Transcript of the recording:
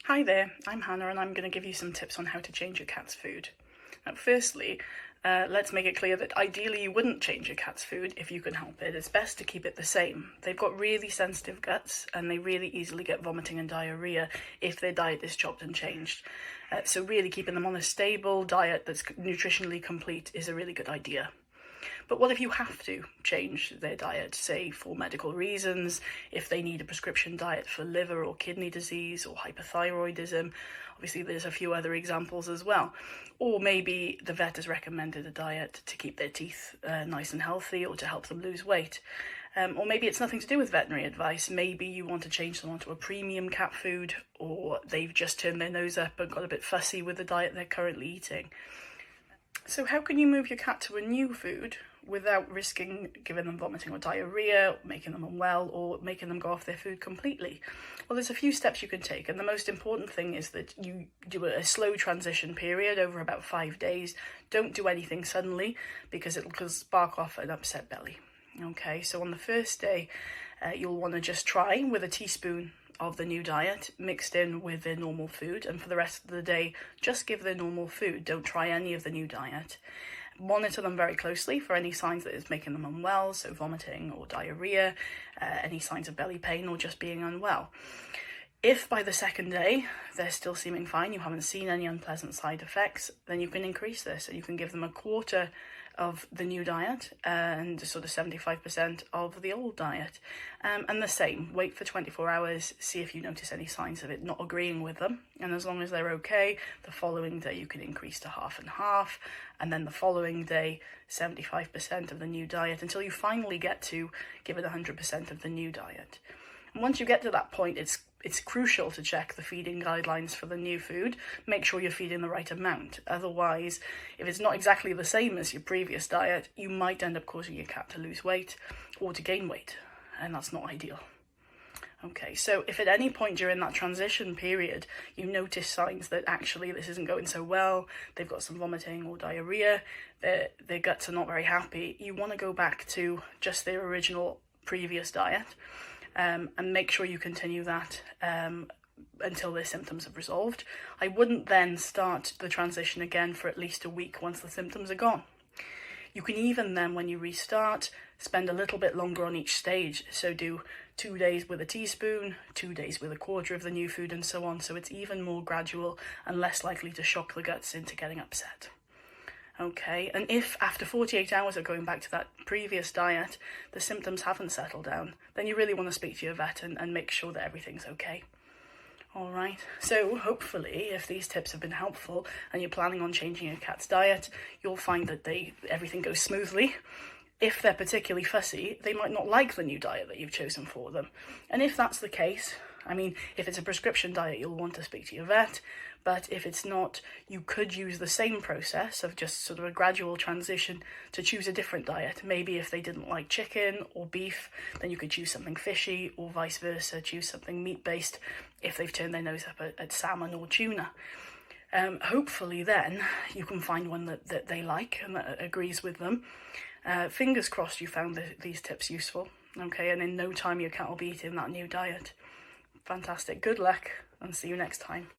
Hi there, I'm Hannah and I'm going to give you some tips on how to change your cat's food. Now, firstly, let's make it clear that ideally you wouldn't change your cat's food if you can help it. It's best to keep it the same. They've got really sensitive guts and they really easily get vomiting and diarrhea if their diet is chopped and changed. So really keeping them on a stable diet that's nutritionally complete is a really good idea. But what if you have to change their diet, say for medical reasons, if they need a prescription diet for liver or kidney disease or hypothyroidism? Obviously there's a few other examples as well. Or maybe the vet has recommended a diet to keep their teeth nice and healthy or to help them lose weight. Or maybe it's nothing to do with veterinary advice. Maybe you want to change them onto a premium cat food, or they've just turned their nose up and got a bit fussy with the diet they're currently eating. So how can you move your cat to a new food without risking giving them vomiting or diarrhea, making them unwell, or making them go off their food completely? Well, there's a few steps you can take, and the most important thing is that you do a slow transition period over about 5 days. Don't do anything suddenly because it will spark off an upset belly. Okay, so on the first day, you'll want to just try with a teaspoon of the new diet mixed in with their normal food, and for the rest of the day just give their normal food. Don't try any of the new diet. Monitor them very closely for any signs that it's making them unwell, so vomiting or diarrhea, any signs of belly pain or just being unwell. If by the second day they're still seeming fine, you haven't seen any unpleasant side effects, then you can increase this and you can give them a quarter of the new diet and sort of 75% of the old diet. And the same, wait for 24 hours, see if you notice any signs of it not agreeing with them. And as long as they're okay, the following day you can increase to half and half, and then the following day 75% of the new diet, until you finally get to give it 100% of the new diet. And once you get to that point, it's crucial to check the feeding guidelines for the new food. Make sure you're feeding the right amount. Otherwise, if it's not exactly the same as your previous diet, you might end up causing your cat to lose weight or to gain weight, and that's not ideal. Okay, so if at any point during that transition period you notice signs that actually this isn't going so well, they've got some vomiting or diarrhea, their guts are not very happy, you want to go back to just their original previous diet. And make sure you continue that until their symptoms have resolved. I wouldn't then start the transition again for at least a week once the symptoms are gone. You can even then, when you restart, spend a little bit longer on each stage. So do 2 days with a teaspoon, 2 days with a quarter of the new food, and so on. So it's even more gradual and less likely to shock the guts into getting upset. Okay, and if after 48 hours of going back to that previous diet, the symptoms haven't settled down, then you really want to speak to your vet and make sure that everything's okay. All right, so hopefully if these tips have been helpful and you're planning on changing your cat's diet, you'll find that everything goes smoothly. If they're particularly fussy, they might not like the new diet that you've chosen for them. And if that's the case, I mean, if it's a prescription diet, you'll want to speak to your vet, but if it's not, you could use the same process of just sort of a gradual transition to choose a different diet. Maybe if they didn't like chicken or beef, then you could choose something fishy, or vice versa, choose something meat-based if they've turned their nose up at salmon or tuna. Hopefully then you can find one that they like and that agrees with them. Fingers crossed you found these tips useful, okay, and in no time your cat will be eating that new diet. Fantastic. Good luck and see you next time.